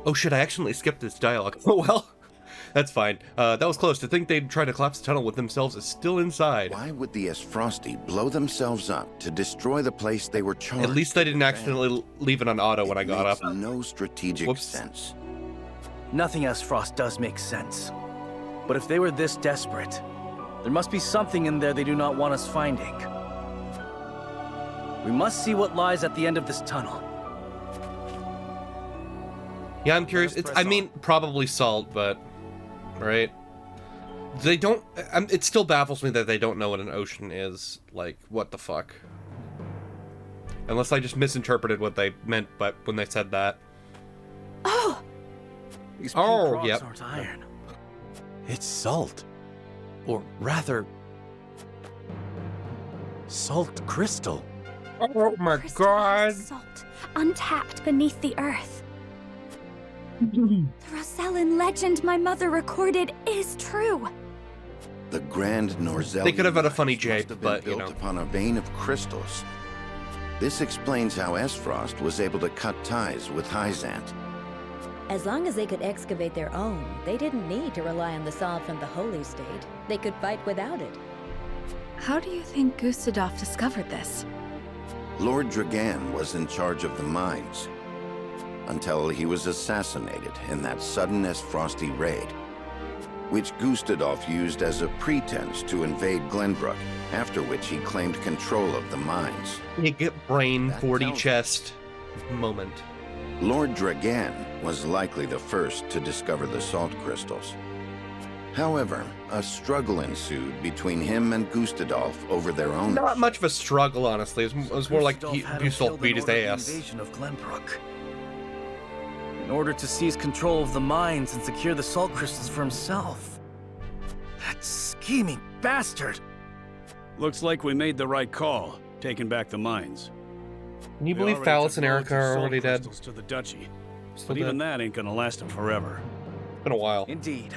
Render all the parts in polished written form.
Oh shit, I accidentally skipped this dialogue. Oh well, that's fine. That was close. To think they'd try to collapse the tunnel with themselves is still inside. Why would the Frosty blow themselves up to destroy the place they were charged? At least I didn't accidentally leave it on auto when I got up. No strategic sense. Nothing Frost does make sense. But if they were this desperate, there must be something in there they do not want us finding. We must see what lies at the end of this tunnel. Yeah, I'm curious. I mean, probably salt, but... Right? They don't... it still baffles me that they don't know what an ocean is. Like, what the fuck? Unless I just misinterpreted what they meant but when they said that. Oh! These pink rocks aren't iron. It's salt. Or rather... salt crystal. Oh my god! Salt, untapped beneath the earth. The Rosellan legend my mother recorded is true. The Grand Norzellian They could have had a funny must have jape, been but, you built know. upon a vein of crystals. This explains how Frost was able to cut ties with Hyzant. As long as they could excavate their own, they didn't need to rely on the salt from the Holy State. They could fight without it. How do you think Gustadolf discovered this? Lord Dragan was in charge of the mines until he was assassinated in that sudden Frosty raid, which Gustadolf used as a pretense to invade Glenbrook, after which he claimed control of the mines. You get brain That 40 tells chest moment. Lord Dragan was likely the first to discover the salt crystals. However, a struggle ensued between him and Gustadolf over their ownership. Not much of a struggle, honestly. It was more like Gustadolf beat his ass. Invasion of Glenbrook. In order to seize control of the mines and secure the salt crystals for himself. That scheming bastard! Looks like we made the right call, taking back the mines. Can you We believe already Phallus took and loads Erica of are salt already dead? crystals to the Duchy. Still But even dead. that ain't gonna last them forever. Been a while. Indeed.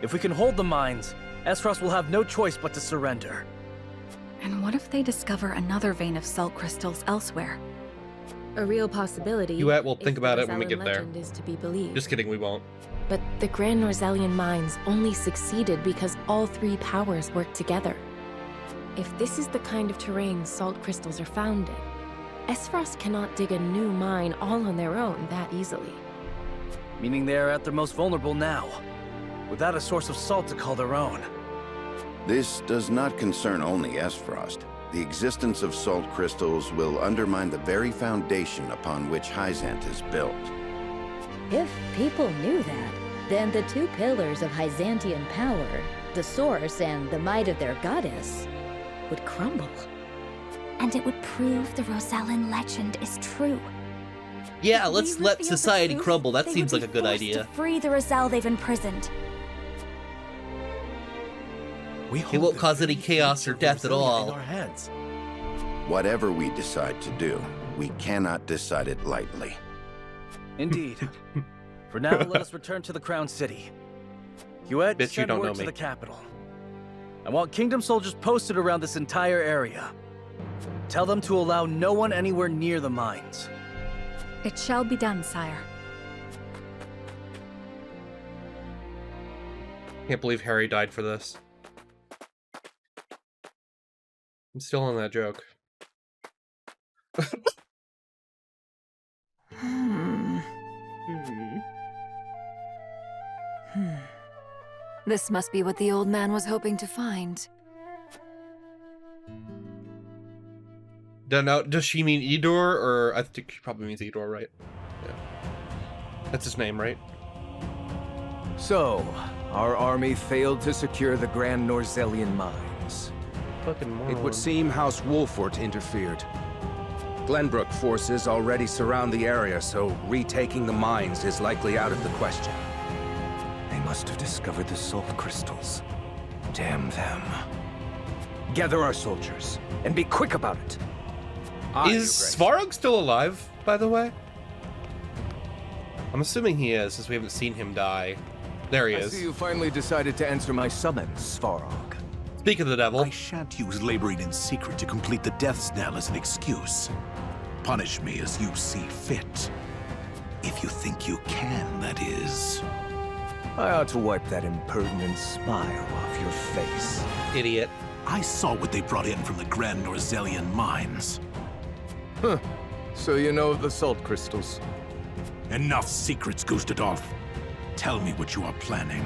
If we can hold the mines, Esros will have no choice but to surrender. And what if they discover another vein of salt crystals elsewhere? A real possibility. We'll think if about the it when we Rosellan get there. legend is to be believed. Just kidding, we won't. But the Grand Norzellian mines only succeeded because all three powers worked together. If this is the kind of terrain salt crystals are found in, Esfrost cannot dig a new mine all on their own that easily. Meaning they are at their most vulnerable now, without a source of salt to call their own. This does not concern only Frost. The existence of salt crystals will undermine the very foundation upon which Hyzant is built. If people knew that, then the two pillars of Hyzantian power, the source and the might of their goddess, would crumble. And it would prove the Rosellan legend is true. Yeah, If let's we let reveal the society truth, crumble. That they seems would like a be good forced idea. to free the Rosell they've imprisoned. It won't cause any chaos or death at all. In our heads. Whatever we decide to do, we cannot decide it lightly. Indeed. For now, let us return to the Crown City. Dcapit8ed, Bitch, you send don't word know to me. the capital. I want Kingdom soldiers posted around this entire area. Tell them to allow no one anywhere near the mines. It shall be done, sire. Can't believe Harry died for this. I'm still on that joke. This must be what the old man was hoping to find. Don't know. Does she mean Edor, or I think she probably means Edor, right? Yeah. That's his name, right? So, our army failed to secure the Grand Norzellian mines. Fucking moron. It would seem House Wolfort interfered. Glenbrook forces already surround the area, so retaking the mines is likely out of the question. They must have discovered the salt crystals. Damn them. Gather our soldiers, and be quick about it. Is Svarog still alive, by the way? I'm assuming he is, since we haven't seen him die. There he I is. see you finally decided to answer my summons, Svarog. Speak of the devil. I shan't use laboring in secret to complete the death's knell as an excuse. Punish me as you see fit. If If you think you can, that is. I ought to wipe that impertinent smile off your face. Idiot. I saw what they brought in from the Grand Norzelian mines. Huh. So you know of the salt crystals? Enough secrets, Gustadolf. Tell me what you are planning.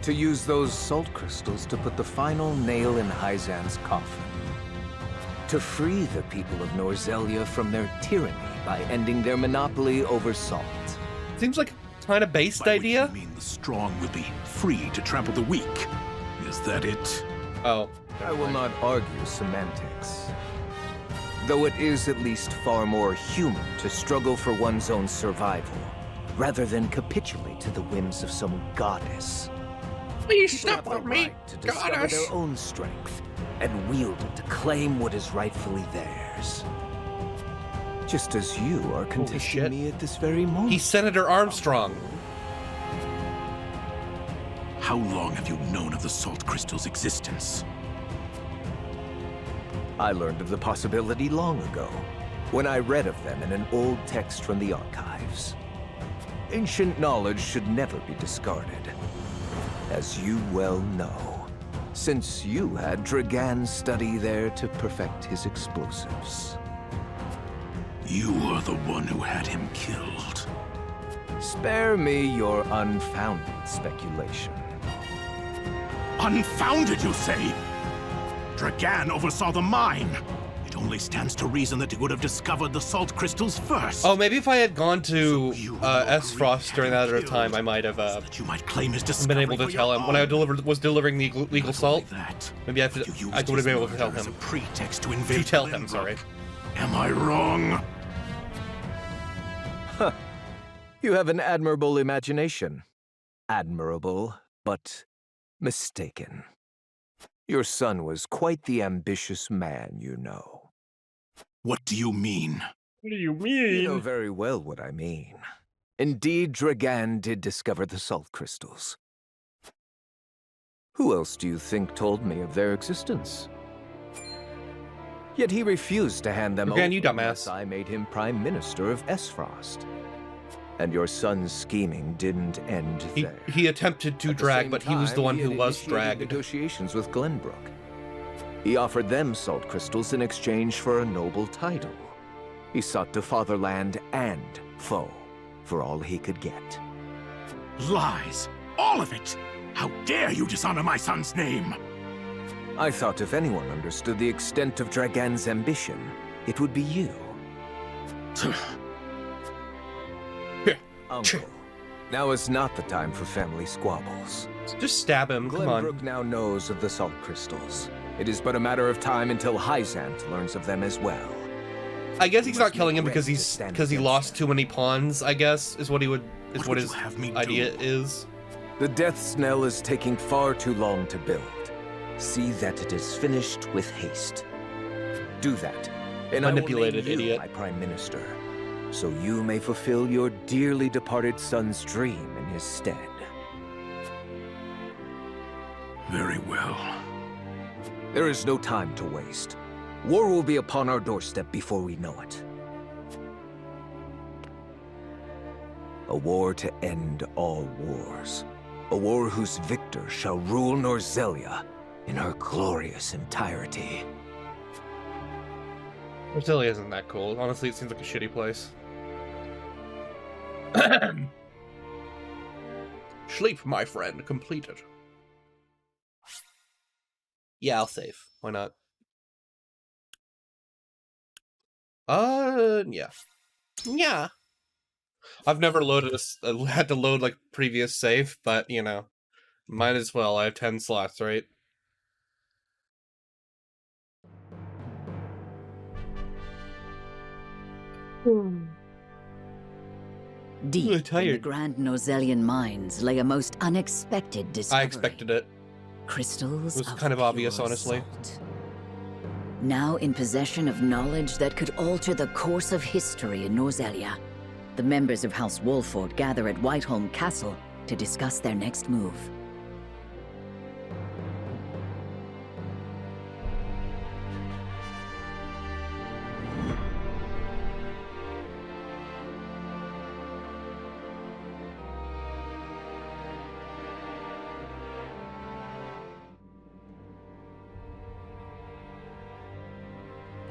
To use those salt crystals to put the final nail in Hyzan's coffin. To free the people of Norzelia from their tyranny by ending their monopoly over salt. Seems like a kind of based By idea. which you mean the strong will be free to trample the weak. Is that it? Oh. I will not argue semantics. Though it is at least far more human to struggle for one's own survival, rather than capitulate to the whims of some goddess. Please People have the right to discover their own strength and wield it to claim what is rightfully theirs. Just as you are contesting shit. me at this very moment. He's Senator Armstrong. How long have you known of the salt crystal's existence? I learned of the possibility long ago, when I read of them in an old text from the archives. Ancient knowledge should never be discarded, as you well know, since you had Dragan study there to perfect his explosives. You are the one who had him killed. Spare me your unfounded speculation. Unfounded, you say? Dragan oversaw the mine. It only stands to reason that he would have discovered the salt crystals first. Oh, maybe if I had gone to You S. agreed Frost to during have that him other time, killed, I might have so that you might claim his been discovery able to for tell your him when I own. was delivering the legal Not salt. only that, Maybe I you used would have his been able to tell murder as him. a pretext to To invade tell him, Glenbrook. sorry. Am I wrong? Huh. You have an admirable imagination. Admirable, but mistaken. Your son was quite the ambitious man, you know. What do you mean? What do you You know very well what I mean. Indeed, Dragan did discover the salt crystals. Who else do you think told me of their existence? Yet he refused to hand them Dragan, over you dumbass. unless I made him Prime Minister of S-Frost. And your son's scheming didn't end there. He attempted to At the drag, same but he was the time, one he who had was initiated dragged. Negotiations with Glenbrook. He offered them salt crystals in exchange for a noble title. He sought to fatherland and foe for all he could get. Lies! All of it! How dare you dishonor my son's name! I thought if anyone understood the extent of Dragan's ambition, it would be you. Uncle, now is not the time for family squabbles. Just stab him, come on. Glenbrook now knows of the salt crystals. It is but a matter of time until Hyzant learns of them as well. I guess he's not killing him regret because to stand he against lost them. too many pawns, I guess, is what he would What what would his you have me do? idea is. The death knell is taking far too long to build. See that it is finished with haste. Do that, and Manipulated I will name you idiot. my Prime Minister, so you may fulfill your dearly departed son's dream in his stead. Very well. There is no time to waste. War will be upon our doorstep before we know it. A war to end all wars. A war whose victor shall rule Norzelia in her glorious entirety. Roselia isn't that cool. Honestly, it seems like a shitty place. Sleep, my friend, completed. Yeah, I'll save. Why not? Yeah. Yeah. I've never loaded had to load like previous save, but you know, might as well. I have 10 slots, right? Deep in the tired. Grand Norzelian mines lay a most unexpected discovery. I expected it. Crystals It was of kind of obvious, pure honestly. salt. Now in possession of knowledge that could alter the course of history in Norzelia, the members of House Wolford gather at Whiteholm Castle to discuss their next move.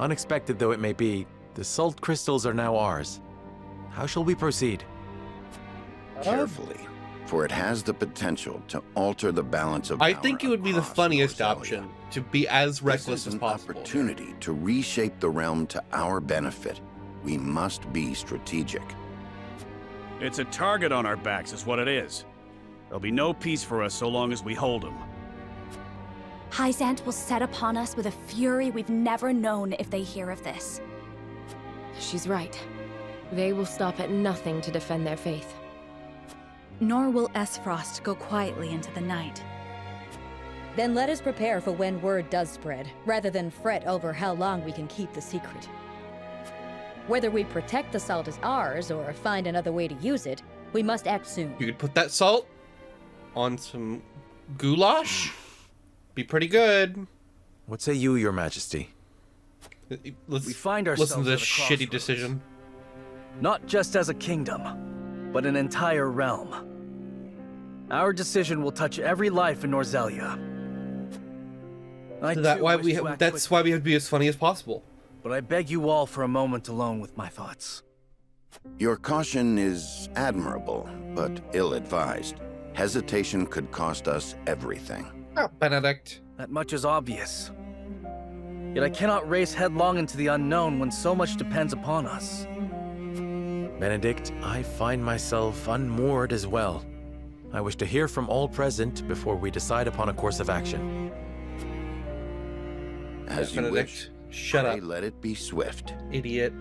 Unexpected though it may be, the salt crystals are now ours. How shall we proceed? Carefully, for it has the potential to alter the balance of I power think it would be the across funniest Norzalia. option to be as reckless This is as an possible. opportunity to reshape the realm to our benefit. We must be strategic. It's a target on our backs is what it is. There'll be no peace for us so long as we hold him. Hyzant will set upon us with a fury we've never known if they hear of this. She's right. They will stop at nothing to defend their faith. Nor will Esfrost go quietly into the night. Then let us prepare for when word does spread, rather than fret over how long we can keep the secret. Whether we protect the salt as ours or find another way to use it, we must act soon. You could put that salt on some goulash. Be pretty good. What say you, Your Majesty? Let's We find listen to ourselves this at a shitty crossroads. decision. Not just as a kingdom, but an entire realm. Our decision will touch every life in Norzalia. That's why we have to be as funny as possible. But I beg you all for a moment alone with my thoughts. Your caution is admirable, but ill-advised. Hesitation could cost us everything. Oh, Benedict. That much is obvious. Yet I cannot race headlong into the unknown when so much depends upon us. Benedict, I find myself unmoored as well. I wish to hear from all present before we decide upon a course of action. As you Benedict, wish. shut Pray up. let it be swift. Idiot.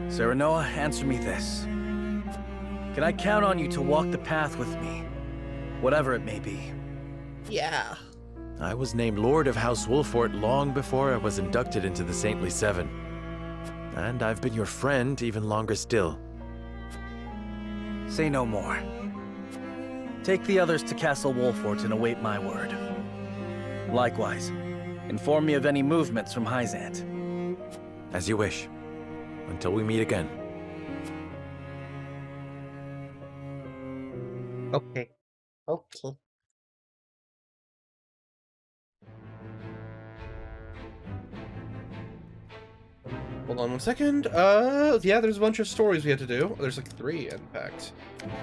Serenoa, answer me this. Can I count on you to walk the path with me? Whatever it may be. Yeah. I was named Lord of House Wolfort long before I was inducted into the Saintly Seven. And I've been your friend even longer still. Say no more. Take the others to Castle Wolfort and await my word. Likewise, inform me of any movements from Hyzant. As you wish. Until we meet again. Okay. Okay. Hold on one second. Yeah, there's a bunch of stories we had to do. There's like 3 in fact.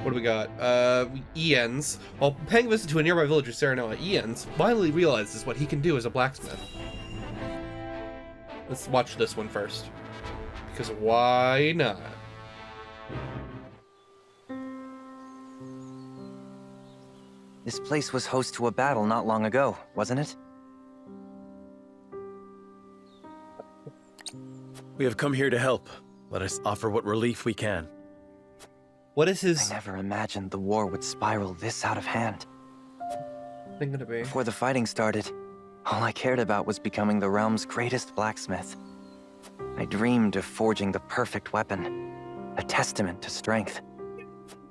What do we got? Ian's. While paying a visit to a nearby village of Serenoa, Ian's finally realizes what he can do as a blacksmith. Let's watch this one first. Because why not? This place was host to a battle not long ago, wasn't it? We have come here to help. Let us offer what relief we can. What is his... I never imagined the war would spiral this out of hand. thing gonna be? Before the fighting started, all I cared about was becoming the realm's greatest blacksmith. I dreamed of forging the perfect weapon, a testament to strength.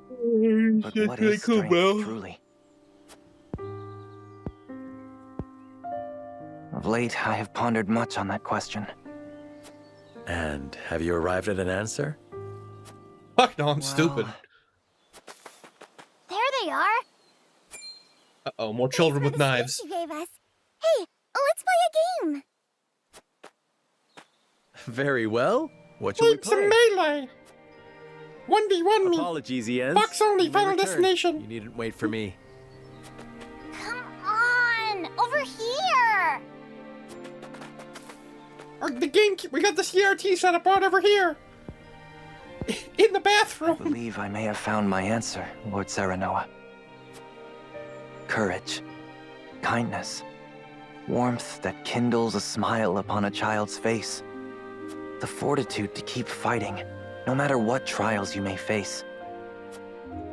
But what is strength, truly? Of late, I have pondered much on that question. And have you arrived at an answer? Fuck no, I'm stupid. There they are. Uh-oh, more children with knives. She gave us. Hey, let's play a game. Very well. What shall we play? Melee. 1v1 me. Apologies, Ian. Box only, Final Destination. You needn't wait for me. Come on, over here. The game, we got the CRT set up right over here. In the bathroom. I believe I may have found my answer, Lord Serenoa. Courage, kindness, warmth that kindles a smile upon a child's face. The fortitude to keep fighting, no matter what trials you may face.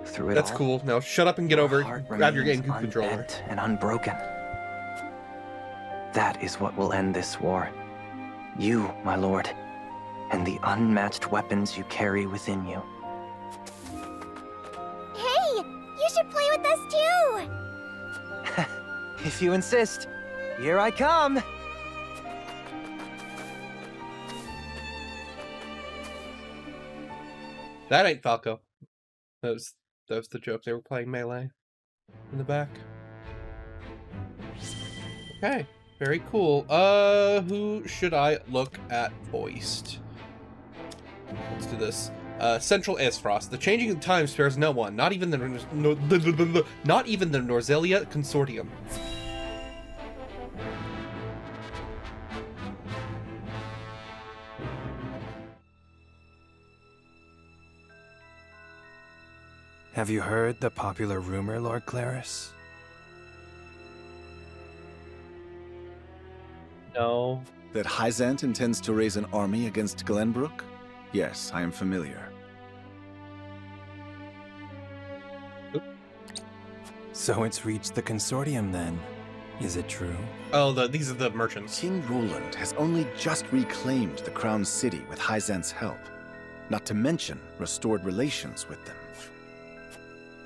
Through it That's all, cool. Now shut up and get over heart it. Grab your remains GameCube controller. unbent and unbroken. That is what will end this war. You, my lord, and the unmatched weapons you carry within you. Hey, you should play with us too. If you insist, here I come. That ain't Falco. That was the joke. They were playing Melee in the back. Okay, Very cool. Who should I look at voiced? Let's do this. Central Aesfrost. The changing of time spares no one, not even the Norzelia Consortium. Have you heard the popular rumor, Lord Claris? No. That Hyzant intends to raise an army against Glenbrook? Yes, I am familiar. So it's reached the consortium then. Is it true? Oh, these are the merchants. King Roland has only just reclaimed the Crown City with Hyzant's help, not to mention restored relations with them.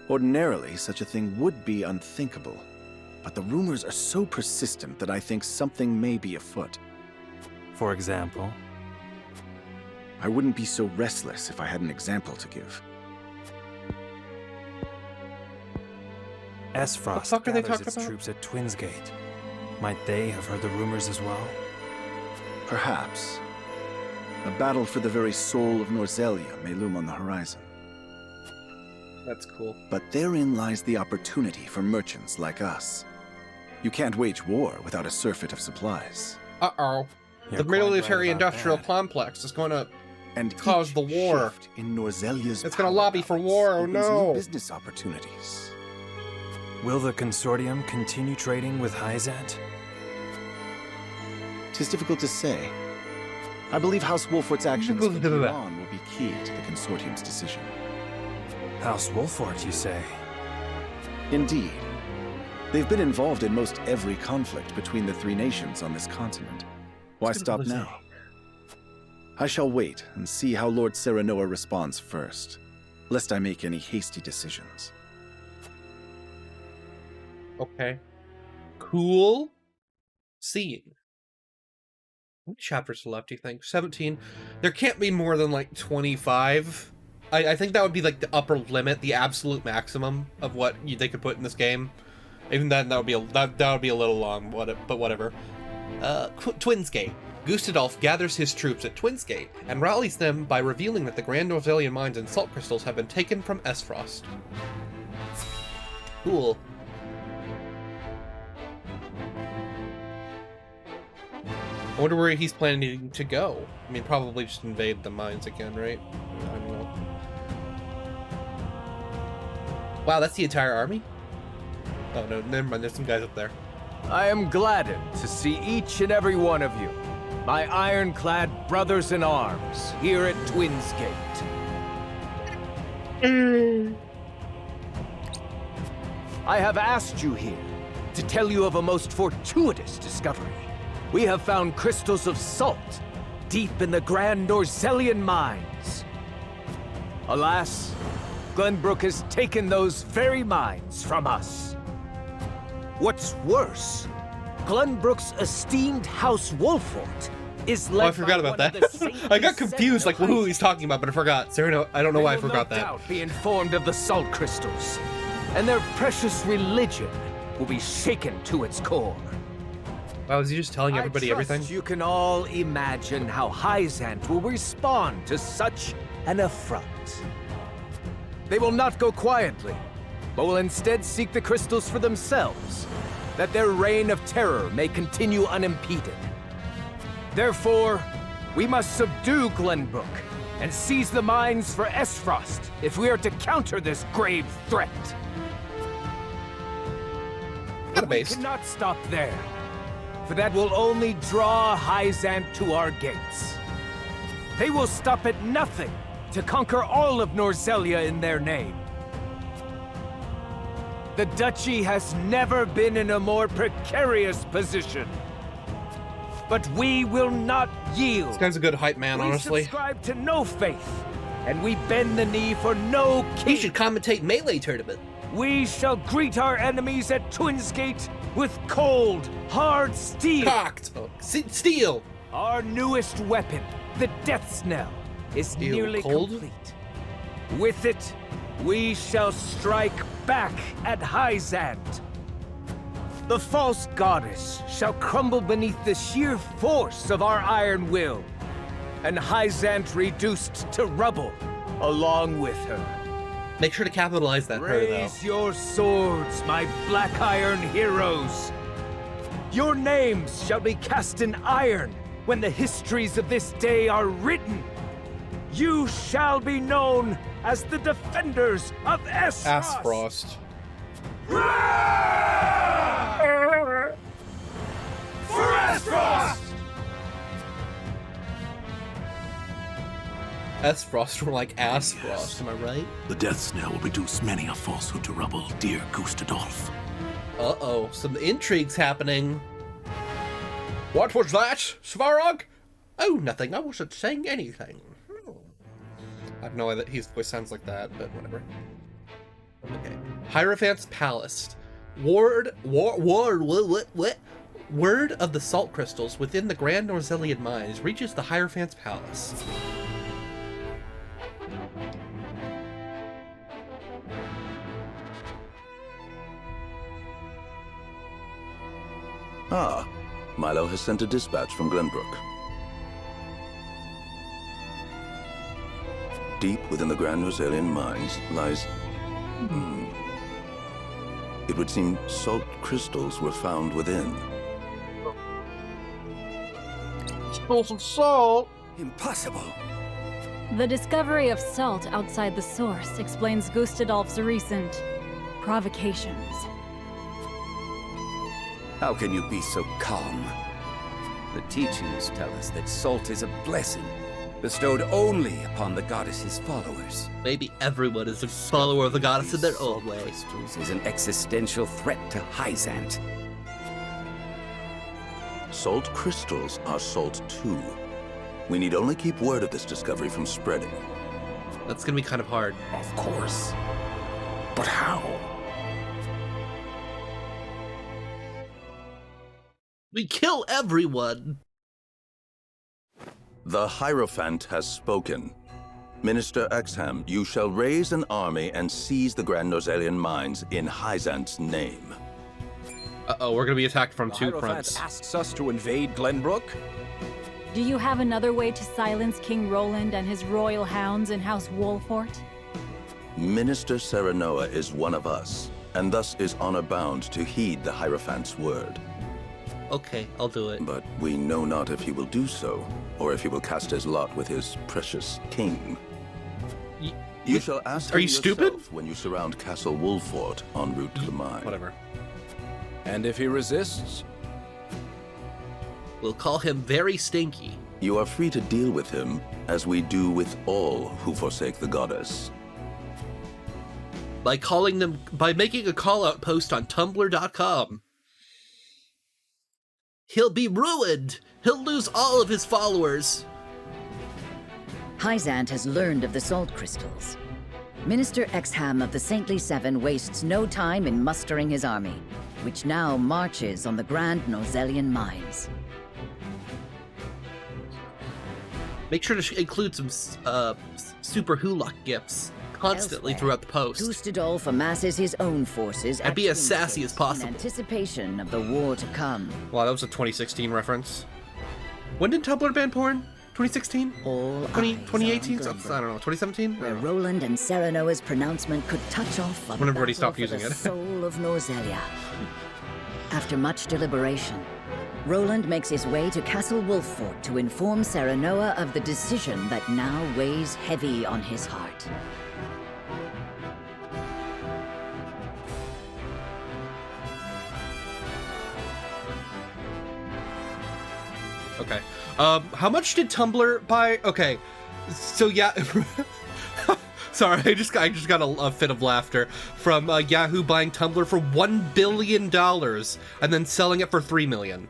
Ordinarily, such a thing would be unthinkable, but the rumors are so persistent that I think something may be afoot. For example? I wouldn't be so restless if I had an example to give. Aesfrost gathers its troops at Twinsgate. Might they have heard the rumors as well? Perhaps. A battle for the very soul of Norzelia may loom on the horizon. That's cool. But therein lies the opportunity for merchants like us. You can't wage war without a surfeit of supplies. Uh-oh. The military-industrial complex is going to cause the war. In Norzelia's it's going to lobby for war, oh no. New business opportunities. Will the consortium continue trading with Hyzant? 'Tis difficult to say. I believe House Wolfort's actions from here on will be key to the consortium's decision. House Wolfort, you say? Indeed. They've been involved in most every conflict between the three nations on this continent. Why stop now? I shall wait and see how Lord Serenoa responds first, lest I make any hasty decisions. Okay. Cool. Scene. How many chapters left, do you think? 17. There can't be more than, like, 25. I think that would be, like, the upper limit, the absolute maximum of what they could put in this game. Even then, that would be a little long, but whatever. Twinsgate. Gustadolf gathers his troops at Twinsgate and rallies them by revealing that the Grand Norzelian mines and salt crystals have been taken from Aesfrost. Cool. I wonder where he's planning to go. I mean, probably just invade the mines again, right? I don't know. Wow, that's the entire army? Oh no, never mind, there's some guys up there. I am gladdened to see each and every one of you, my ironclad brothers in arms, here at Twinsgate. I have asked you here to tell you of a most fortuitous discovery. We have found crystals of salt deep in the Grand Norzelian mines. Alas, Glenbrook has taken those very mines from us. What's worse, Glenbrook's esteemed House Wolfort is led I forgot about that. I got confused, like who he's talking about, but I forgot. Sereno, I don't know why I forgot that. They will no doubt be informed of the salt crystals, and their precious religion will be shaken to its core. Wow, is he just telling everybody everything? You can all imagine how Hyzant will respond to such an affront. They will not go quietly, but will instead seek the crystals for themselves, that their reign of terror may continue unimpeded. Therefore, we must subdue Glenbrook and seize the mines for Aesfrost if we are to counter this grave threat. But we cannot stop there, for that will only draw Hyzant to our gates. They will stop at nothing to conquer all of Norzelia in their name. The Duchy has never been in a more precarious position. But we will not yield. This guy's a good hype man, honestly. We subscribe to no faith, and we bend the knee for no king. He should commentate Melee Tournament. We shall greet our enemies at Twinsgate with cold, hard steel. Cocked. Oh, steel. Our newest weapon, the Death's Knell, is nearly complete. With it, we shall strike back at Hyzant. The false goddess shall crumble beneath the sheer force of our iron will, and Hyzant reduced to rubble along with her. Make sure to capitalize that her, though. Raise your swords, my black iron heroes. Your names shall be cast in iron when the histories of this day are written. You shall be known as the defenders of Esfrost. Asfrost. For Esfrost! Esfrost were like Asfrost, am I right? The death snare will reduce many a falsehood to rubble, dear Gustadolf. Uh-oh, some intrigues happening. What was that, Svarog? Oh, nothing. I wasn't saying anything. I have no idea that his voice sounds like that, but whatever. Okay. Hierophant's Palace. Word of the salt crystals within the Grand Norzelian mines reaches the Hierophant's Palace. Ah, Milo has sent a dispatch from Glenbrook. Deep within the Grand Norzelian mines lies... It would seem salt crystals were found within. Spills of salt! Impossible! The discovery of salt outside the source explains Gustadolf's recent provocations. How can you be so calm? The teachings tell us that salt is a blessing, bestowed only upon the goddess's followers. Maybe everyone is a follower of the goddess in their own way. Crystals is an existential threat to Hyzant. Salt crystals are salt too. We need only keep word of this discovery from spreading. That's gonna be kind of hard. Of course. But how? We kill everyone! The Hierophant has spoken. Minister Exham, you shall raise an army and seize the Grand Norzelian mines in Hyzant's name. Uh-oh, we're gonna be attacked from two Hierophant fronts. asks us to invade Glenbrook? Do you have another way to silence King Roland and his royal hounds in House Wolfort? Minister Serenoa is one of us, and thus is honor-bound to heed the Hierophant's word. Okay, I'll do it. But we know not if he will do so, or if he will cast his lot with his precious king. You shall ask Are him you stupid? yourself when you surround Castle Wolfort en route to the mine. Whatever. And if he resists? We'll call him Very Stinky. You are free to deal with him, as we do with all who forsake the goddess. By making a call-out post on Tumblr.com. He'll be ruined! He'll lose all of his followers! Hyzant has learned of the salt crystals. Minister Exham of the Saintly Seven wastes no time in mustering his army, which now marches on the Grand Norzelian mines. Make sure to include some super Hulak gifts constantly throughout the post. Gustadolf amasses his own forces And be as sassy as in possible. anticipation of the war to come. Wow, that was a 2016 reference. When did Tumblr ban porn? 2016? 2018? I don't know, 2017? Where Roland and Serenoa's pronouncement could touch off on When the everybody battle stopped for using the it. soul of Norzelia. After much deliberation, Roland makes his way to Castle Wolfort to inform Serenoa of the decision that now weighs heavy on his heart. Okay. How much did Tumblr buy? Okay. So yeah. Sorry, I just got a fit of laughter from Yahoo buying Tumblr for $1 billion and then selling it for $3 million.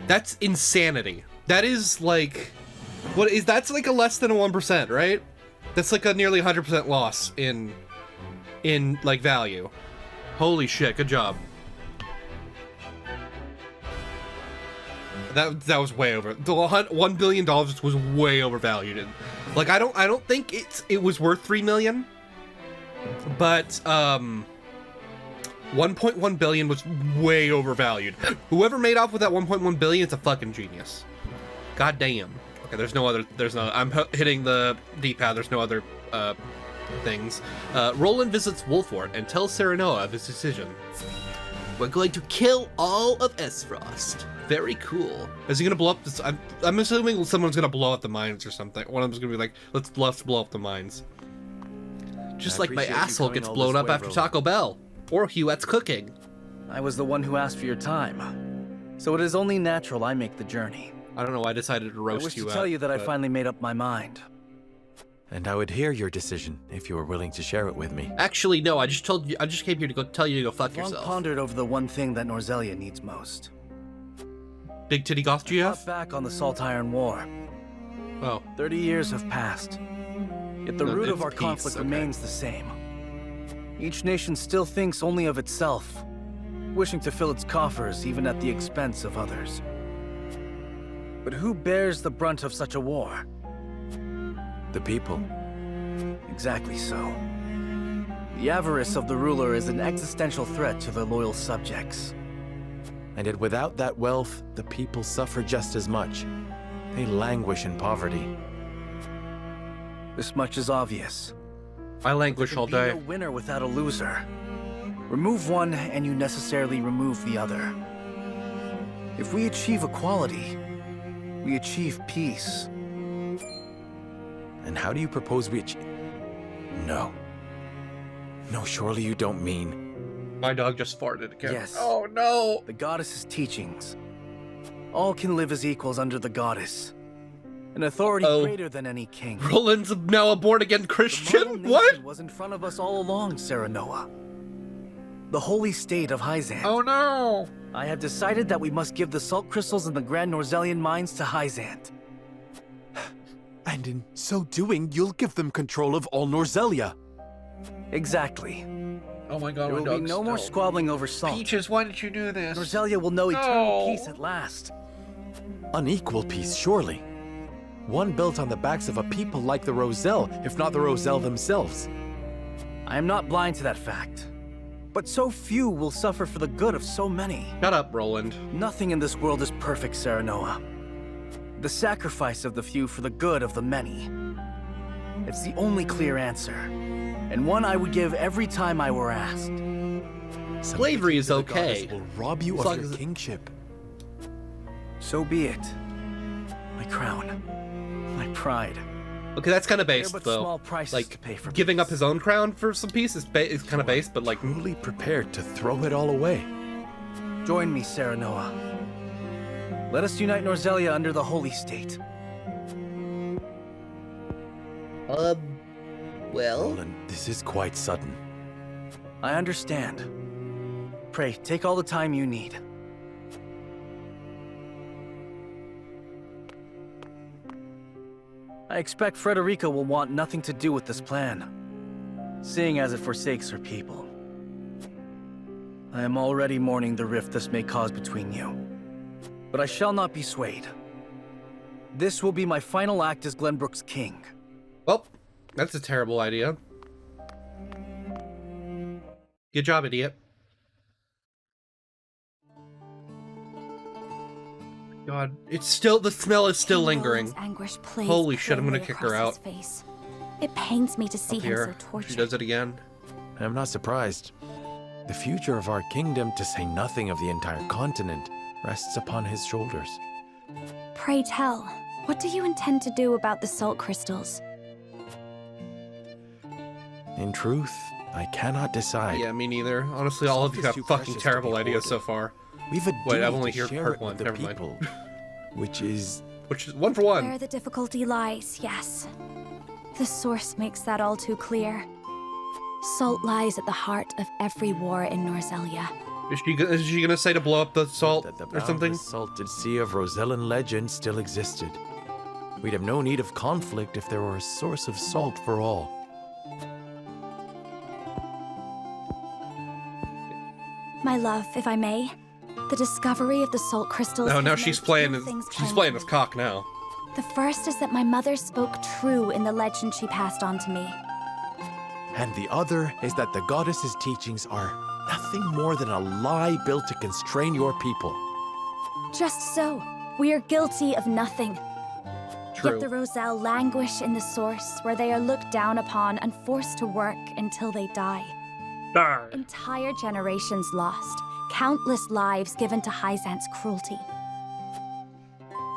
That's insanity. That is like, that's like a less than a 1%, right? That's like a nearly 100% loss in like value. Holy shit, good job. That was way over. The $1 billion was way overvalued. Like I don't think it was worth $3 million. But 1.1 billion was way overvalued. Whoever made off with that 1.1 billion is a fucking genius. God damn. Okay, there's no, I'm hitting the D-pad, there's no other, things. Roland visits Wolfort and tells Serenoa of his decision. We're going to kill all of Esfrost. Very cool. Is he gonna blow up this? I'm assuming someone's gonna blow up the mines or something. One of them's gonna be like, let's blow up the mines. Just like my asshole gets blown up after Taco Bell. Or Huette's cooking. I was the one who asked for your time. So it is only natural I make the journey. I don't know why I decided to roast you. I wish Huette, to tell you that but... I finally made up my mind. And I would hear your decision if you were willing to share it with me. Actually, no, I just came here to tell you to go fuck I've yourself. long pondered over the one thing that Norzelia needs most. Big titty goth GF? I fought back on the Salt Iron War. Oh. 30 years have passed. Yet the root of our conflict remains the same. Each nation still thinks only of itself, wishing to fill its coffers even at the expense of others. But who bears the brunt of such a war? The people. Exactly so. The avarice of the ruler is an existential threat to their loyal subjects. And yet without that wealth, the people suffer just as much. They languish in poverty. This much is obvious. I languish all day. No winner without a loser. Remove one and you necessarily remove the other. If we achieve equality, we achieve peace. And how do you propose we achieve? No. No, surely you don't mean... My dog just farted again. Yes. Oh no! The goddess's teachings. All can live as equals under the goddess. An authority greater than any king. Roland's now a born-again Christian? What? Was in front of us all along, Serenoa. The holy state of Hyzant. Oh no! I have decided that we must give the salt crystals in the Grand Norzelian mines to Hyzant. And in so doing, you'll give them control of all Norzelia. Exactly. Oh my god, there will be no more squabbling over salt. Peaches, why did you do this? Norzelia will know eternal peace at last. Unequal peace, surely. One built on the backs of a people like the Roselle, if not the Roselle themselves. I am not blind to that fact. But so few will suffer for the good of so many. Shut up, Roland. Nothing in this world is perfect, Serenoa. The sacrifice of the few for the good of the many. It's the only clear answer, and one I would give every time I were asked. Slavery is okay. Will rob you of your kingship. So be it. My crown. My pride. Okay, that's kind of based, though. Small prices like, to pay for giving peace. up his own crown for some peace is kind of based, but like... Truly prepared to throw it all away. Join me, Serenoa. Let us unite Norzelia under the holy state. Well... Roland, this is quite sudden. I understand. Pray, take all the time you need. I expect Frederica will want nothing to do with this plan, seeing as it forsakes her people. I am already mourning the rift this may cause between you, but I shall not be swayed. This will be my final act as Glenbrook's king. Well, that's a terrible idea. Good job, idiot. God, it's still, the smell is still lingering. Anguish plays Holy shit, I'm gonna kick her out. Face. It pains me to see him so tortured. She does it again. I'm not surprised. The future of our kingdom, to say nothing of the entire continent, rests upon his shoulders. Pray tell, what do you intend to do about the salt crystals? In truth, I cannot decide. Yeah, me neither. Honestly, all of you have fucking terrible ideas so far. We've a Wait, duty I've only to share heard it one. with the Never people, mind. which is one for one. Where the difficulty lies, yes. The source makes that all too clear. Salt lies at the heart of every war in Norzelia. Is she gonna say to blow up the salt or something? The salted sea of Rosellan legend still existed. We'd have no need of conflict if there were a source of salt for all. My love, if I may, the discovery of the salt crystals. No, now she's playing his cock now. The first is that my mother spoke true in the legend she passed on to me. And the other is that the goddess's teachings are nothing nothing more than a lie built to constrain your people. Just so. We are guilty of nothing. True. Yet the Roselle languish in the source, where they are looked down upon and forced to work until they die. Entire generations lost, countless lives given to Hyzant's cruelty.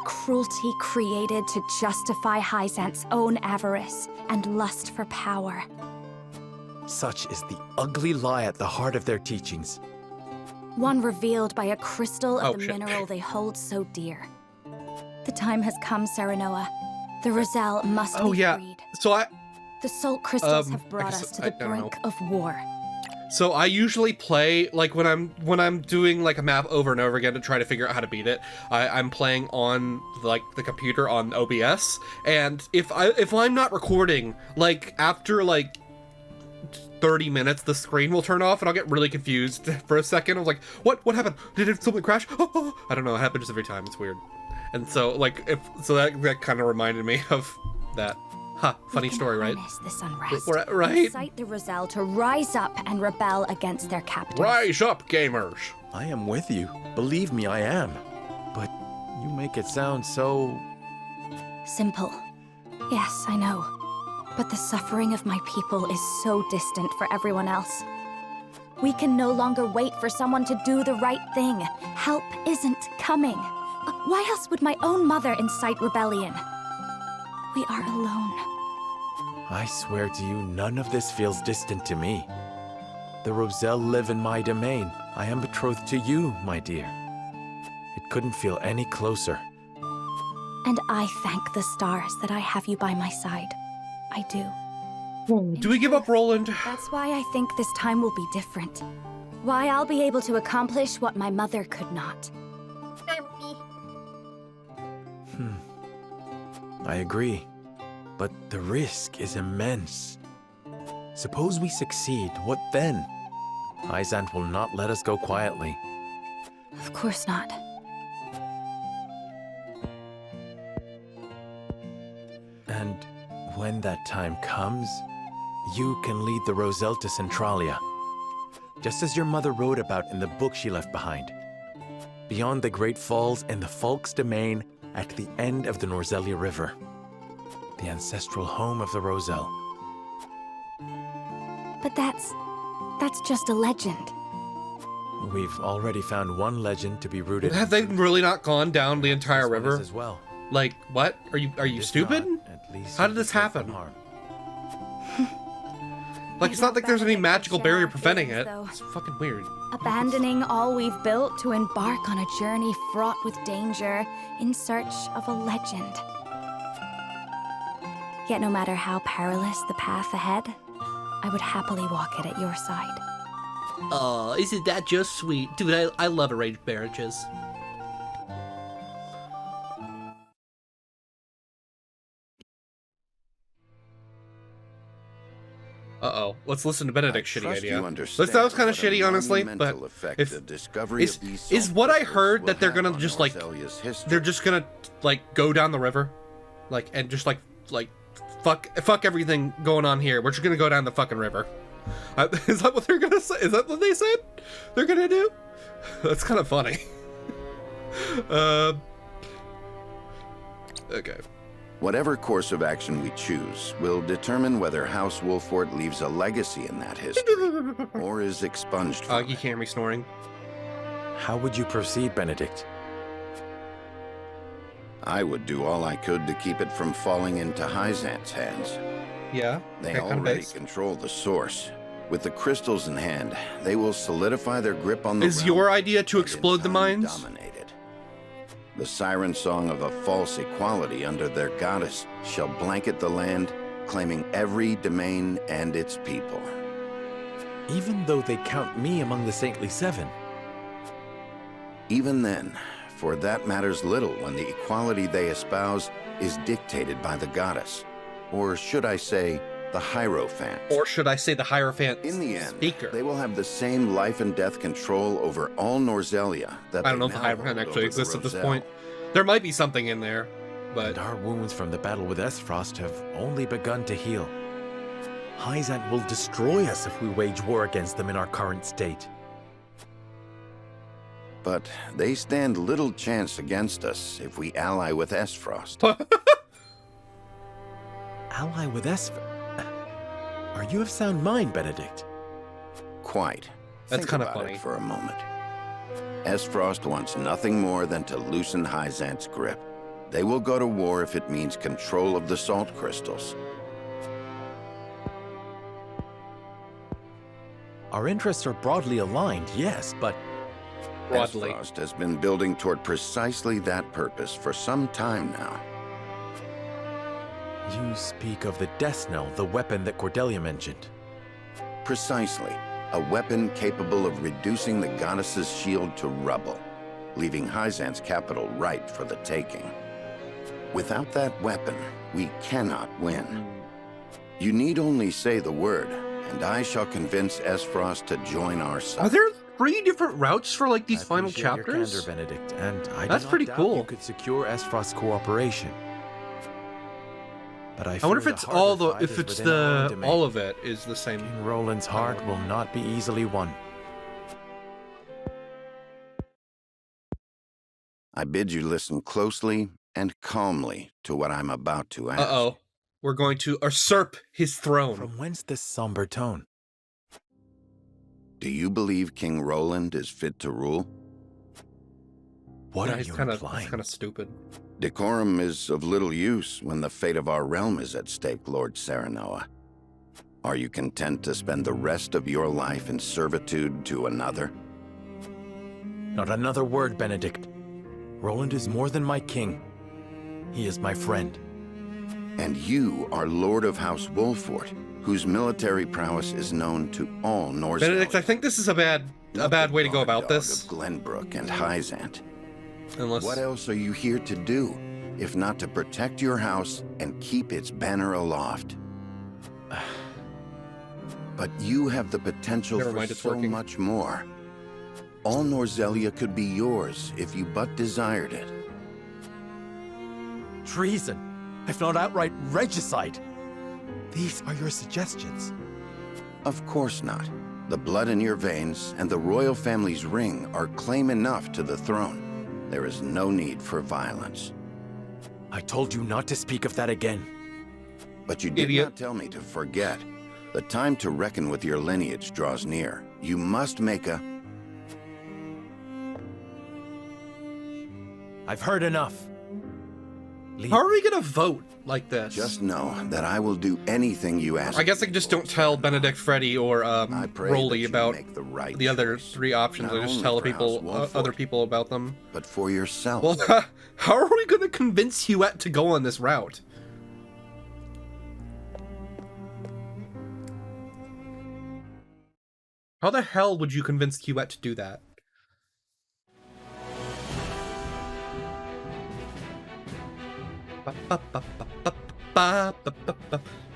Cruelty created to justify Hyzant's own avarice and lust for power. Such is the ugly lie at the heart of their teachings. One revealed by a crystal of the shit. mineral they hold so dear. The time has come, Serenoa. The Roselle must be freed. So The salt crystals have I brought guess us to I the don't know. brink of war. So I usually play, like, when I'm doing like a map over and over again to try to figure out how to beat it. I'm playing on like the computer on OBS, and if I'm not recording, like after like 30 minutes, the screen will turn off and I'll get really confused for a second. I was like, what happened? Did something crash? Oh. I don't know. It happens every time. It's weird. And so like that kind of reminded me of that. Funny story, right? This unrest. Right? Incite the Roselle to rise up and rebel against their captors. Rise up, gamers! I am with you. Believe me, I am. But you make it sound so... Simple. Yes, I know. But the suffering of my people is so distant for everyone else. We can no longer wait for someone to do the right thing. Help isn't coming. Why else would my own mother incite rebellion? We are alone. I swear to you, none of this feels distant to me. The Roselle live in my domain. I am betrothed to you, my dear. It couldn't feel any closer. And I thank the stars that I have you by my side. I do. Do we give up Roland? That's why I think this time will be different. Why I'll be able to accomplish what my mother could not. I agree. But the risk is immense. Suppose we succeed, what then? Hyzant will not let us go quietly. Of course not. And when that time comes, you can lead the Roselle to Centralia. Just as your mother wrote about in the book she left behind. Beyond the Great Falls and the Falk's domain at the end of the Norzelia River. The ancestral home of the Roselle. But that's just a legend. We've already found one legend to be rooted. Have they really not gone down the entire This one river? is as well. Like, what? Are you stupid? At least How did this happen? Like, it's not like there's any magical barrier preventing it. It's fucking weird. Abandoning all we've built to embark on a journey fraught with danger in search of a legend. Yet no matter how perilous the path ahead, I would happily walk it at your side. Oh, isn't that just sweet? Dude, I love arranged marriages. Uh-oh. Let's listen to Benedict's shitty idea. That was kind of shitty, honestly, but is what I heard that they're gonna just like they're just gonna like go down the river, like and just like fuck everything going on here. We're just gonna go down the fucking river. Is that what they're gonna say? Is that what they said they're gonna do? That's kind of funny. Okay. Whatever course of action we choose will determine whether House Wolfort leaves a legacy in that history or is expunged from you can't hear me snoring. How would you proceed, Benedict? I would do all I could to keep it from falling into Hyzant's hands. Yeah, they already control the source. With the crystals in hand, they will solidify their grip on the Is your idea to explode the mines? The siren song of a false equality under their goddess shall blanket the land, claiming every domain and its people. Even though they count me among the Saintly Seven? Even then, for that matters little when the equality they espouse is dictated by the goddess. Or should I say, the Hierophant. Or should I say the Hierophant In the end, speaker. They will have the same life and death control over all Norzelia that I don't know if the Hierophant actually exists at this point. There might be something in there, but... And our wounds from the battle with Esfrost have only begun to heal. Hyzant will destroy us if we wage war against them in our current state. But they stand little chance against us if we ally with Esfrost. Ally with Esfrost? Are you of sound mind, Benedict? Quite. That's Think kind of about funny. it for a moment. Esfrost wants nothing more than to loosen Hyzant's grip. They will go to war if it means control of the salt crystals. Our interests are broadly aligned, yes, but... Broadly. Esfrost has been building toward precisely that purpose for some time now. You speak of the Death Knell, the weapon that Cordelia mentioned. Precisely. A weapon capable of reducing the goddess's shield to rubble, leaving Hyzant's capital ripe for the taking. Without that weapon, we cannot win. You need only say the word, and I shall convince Esfrost to join our side. Are there 3 different routes for like these I final appreciate your chapters? candor, Benedict, and I That's do not pretty doubt cool. You could secure Esfrost's cooperation. But I wonder if it's all the all of it is the same. King Roland's heart will not be easily won. I bid you listen closely and calmly to what I'm about to ask. Uh-oh. We're going to usurp his throne. From whence this somber tone? Do you believe King Roland is fit to rule? What are he's you kind implying? of stupid. Decorum is of little use when the fate of our realm is at stake, Lord Serenoa. Are you content to spend the rest of your life in servitude to another? Not another word, Benedict. Roland is more than my king. He is my friend. And you are Lord of House Wolfort, whose military prowess is known to all Norse. Benedict, I think this is a bad way to go about this. Of Glenbrook and Hyzant. Unless... What else are you here to do, if not to protect your house and keep its banner aloft? But you have the potential for so much more. All Norzelia could be yours if you but desired it. Treason, if not outright regicide. These are your suggestions. Of course not. The blood in your veins and the royal family's ring are claim enough to the throne. There is no need for violence. I told you not to speak of that again. But you did not tell me to forget. The time to reckon with your lineage draws near. You must make a... I've heard enough. How are we gonna vote like this? Just know that I will do anything you ask. I guess I just don't tell Benedict, Freddy, or Rolly about the other 3 options. I just tell people, other people about them. But for yourself. Well, how are we gonna convince Huette to go on this route? How the hell would you convince Huette to do that?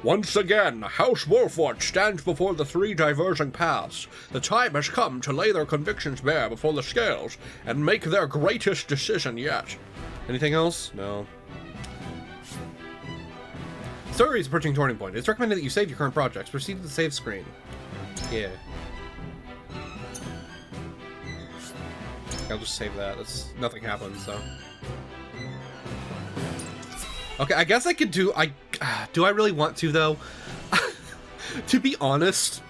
Once again, House Wolfort stands before the 3 diverging paths. The time has come to lay their convictions bare before the scales and make their greatest decision yet. Anything else? No. Story is approaching turning point. It's recommended that you save your current projects. Proceed to the save screen. Yeah. I'll just save that. Nothing happens, so. Okay, I guess I could do... Do I really want to, though? To be honest,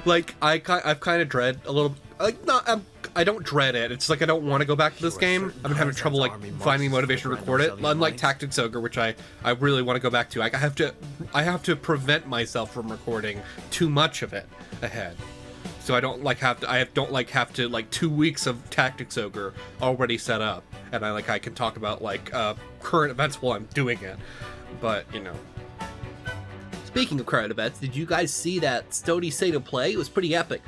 like, I've kind of dread a little... Like, not... I don't dread it. It's like I don't want to go back to this game. I've been having trouble, like, finding motivation to record it. Unlike Tactics Ogre, which I really want to go back to. I have to prevent myself from recording too much of it ahead. So I don't have to 2 weeks of Tactics Ogre already set up, and I can talk about current events while I'm doing it. But you know, speaking of current events, did you guys see that Stony State of Play? It was pretty epic.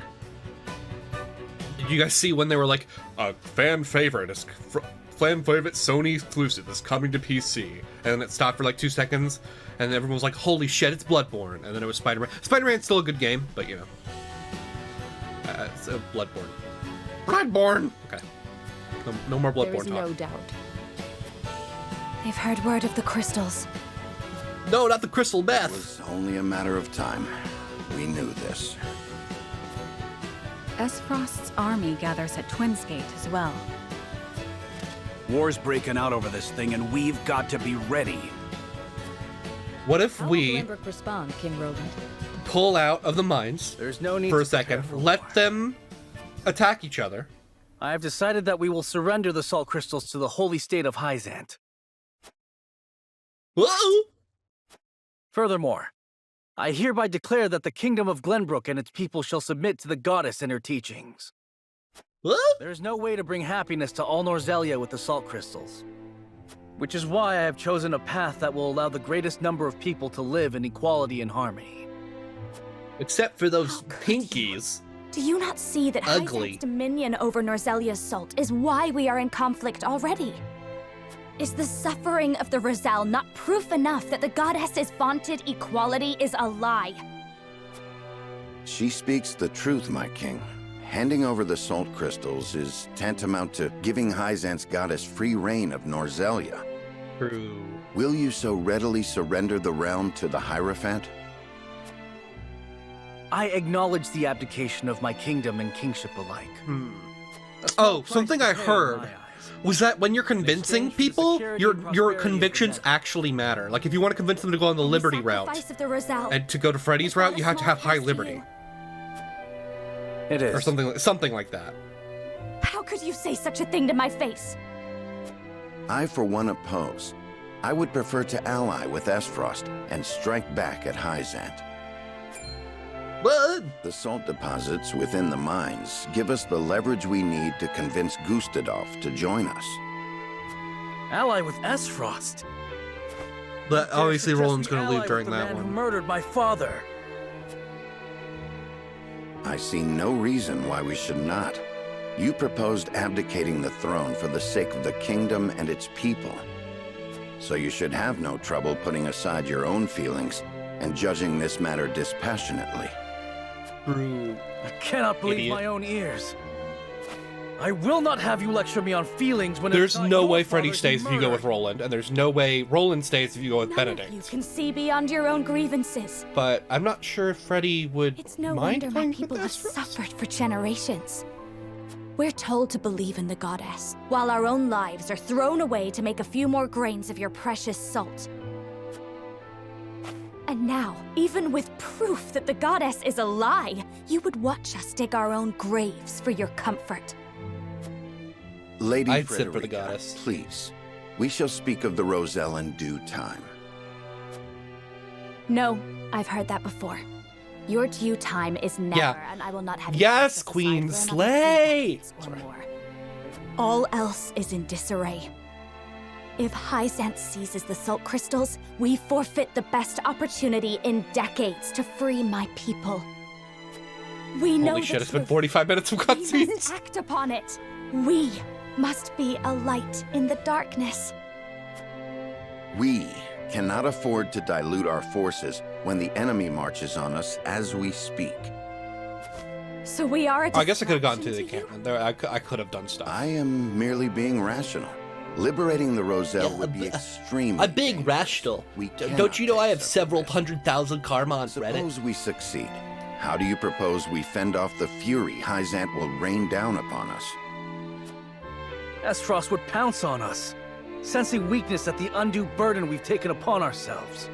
Did you guys see when they were like, a fan favorite Sony exclusive is coming to PC, and then it stopped for like 2 seconds, and everyone was like, holy shit, it's Bloodborne, and then it was Spider-Man. Spider-Man's still a good game, but you know. It's Bloodborne. Bloodborne! Okay. No more Bloodborne There is talk. no doubt. They've heard word of the crystals. No, not the crystal meth! It was only a matter of time. We knew this. Esfrost's army gathers at Twins Gate as well. War's breaking out over this thing, and we've got to be ready. What if How will we Glenbrook respond, King Roland? pull out of the mines There's no need for a to prepare second, for let war. them attack each other? I have decided that we will surrender the salt crystals to the holy state of Hyzant. Whoa! Furthermore, I hereby declare that the kingdom of Glenbrook and its people shall submit to the goddess and her teachings. What? There is no way to bring happiness to all Norzelia with the salt crystals. Which is why I have chosen a path that will allow the greatest number of people to live in equality and harmony. Except for those pinkies. Do you not see that Ugly. Hyzant's dominion over Norzelia's salt is why we are in conflict already? Is the suffering of the Rosal not proof enough that the goddess's vaunted equality is a lie? She speaks the truth, my king. Handing over the salt crystals is tantamount to giving Hyzant's goddess free reign of Norzelia. True. Will you so readily surrender the realm to the Hierophant? I acknowledge the abdication of my kingdom and kingship alike. Oh, something I heard was that when you're convincing people, your convictions actually matter. Like if you want to convince them to go on the Liberty route Sacrifice of the Rosal. and to go to Freddy's route, you have to have high Liberty It is. or something like that. How could you say such a thing to my face? I, for one, oppose. I would prefer to ally with Esfrost and strike back at Hyzant. What? The salt deposits within the mines give us the leverage we need to convince Gustadolf to join us. Ally with Esfrost. But obviously Suggest Roland's we going to ally leave during with the that man who one. murdered my father. I see no reason why we should not. You proposed abdicating the throne for the sake of the kingdom and its people. So you should have no trouble putting aside your own feelings and judging this matter dispassionately. True. I cannot believe Idiot. my own ears. I will not have you lecture me on feelings when There's it's not no your way Freddy father stays if you go with murdered. Roland, and there's no way Roland stays if you go with None of Benedict. you can see beyond your own grievances. But I'm not sure if Freddy would It's no mind wonder my going people with have Esfrost. suffered for generations. We're told to believe in the goddess, while our own lives are thrown away to make a few more grains of your precious salt. And now, even with proof that the goddess is a lie, you would watch us dig our own graves for your comfort. Lady I'd sit for the Frederica, goddess. please. We shall speak of the Roselle in due time. No, I've heard that before. Your due time is never, Yeah. and I will not have you Yes, cast us aside Queen, for another slay! 3 decades or more. All else is in disarray. If Hyzant seizes the salt crystals, we forfeit the best opportunity in decades to free my people. We know Holy the shit, it's been truth. 45 minutes of We cutscenes. must act upon it. We must be a light in the darkness. We cannot afford to dilute our forces when the enemy marches on us as we speak. So we are a I guess I could have gotten to the distraction encampment. There, I could have done stuff. I am merely being rational. Liberating the Roselle would be extremely I'm being rational. We Don't you know I have cannot take several such a risk. 100,000 karma on Reddit? Suppose we succeed. How do you propose we fend off the fury Hyzant will rain down upon us? Esfrost would pounce on us, sensing weakness at the undue burden we've taken upon ourselves.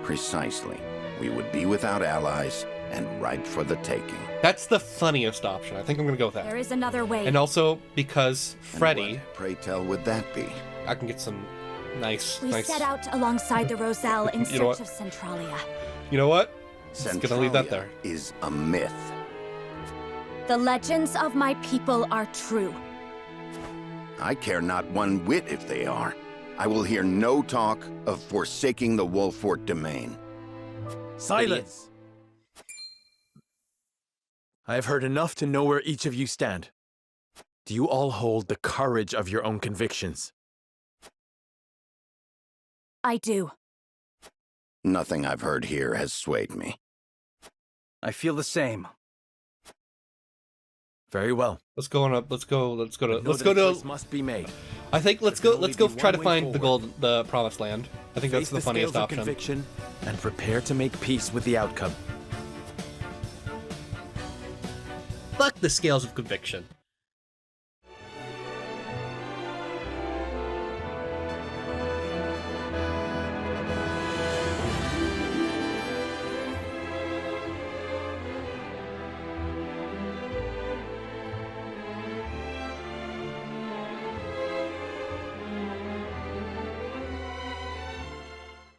Precisely. We would be without allies and ripe for the taking. That's the funniest option. I think I'm gonna go with that. There is another way. And also because Freddy, And what, pray tell, would that be? I can get some nice. We set out alongside the Roselle in You know what? search of Centralia. You know what? Just gonna leave that Centralia there. is a myth. The legends of my people are true. I care not one whit if they are. I will hear no talk of forsaking the Wolfort domain. Silence! I have heard enough to know where each of you stand. Do you all hold the courage of your own convictions? I do. Nothing I've heard here has swayed me. I feel the same. Very well. Let's go on up. Let's go Know let's that go a to. choice must be made. I think let's go only be try to one way find the forward. the promised land. I think that's Face the funniest scales of option. conviction and prepare to make peace with the outcome. Fuck the scales of conviction.